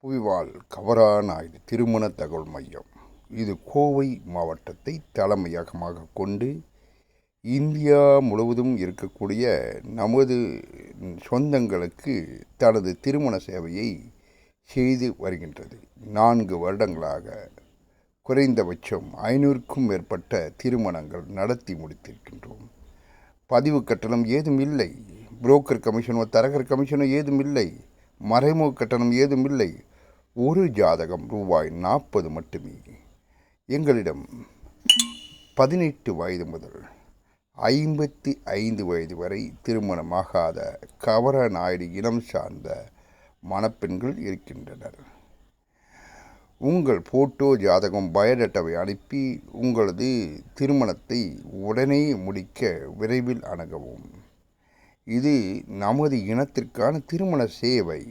புவிவாழ் கவராநாயுடு திருமண தகவல் மையம். இது கோவை மாவட்டத்தை தலைமையகமாக கொண்டு இந்தியா முழுவதும் இருக்கக்கூடிய நமது சொந்தங்களுக்கு தனது திருமண சேவையை செய்து வருகின்றது. 4 வருடங்களாக குறைந்தபட்சம் 500க்கும் மேற்பட்ட திருமணங்கள் நடத்தி முடித்திருக்கின்றோம். பதிவு கட்டணம் ஏதும் இல்லை, புரோக்கர் கமிஷனோ தரகர் கமிஷனோ ஏதும் இல்லை, மறைமுக கட்டணம் ஏதும் இல்லை. ஒரு ஜாதகம் ரூபாய் 40 மட்டுமே. எங்களிடம் 18 வயது முதல் 55 வயது வரை திருமணமாகாத கவரநாயுடு இனம் சார்ந்த மணப்பெண்கள் இருக்கின்றனர். உங்கள் போட்டோ, ஜாதகம், பயோடேட்டாவை அனுப்பி உங்களது திருமணத்தை உடனே முடிக்க விரைவில் அணுகவும். இது நமது இனத்திற்கான திருமண சேவை.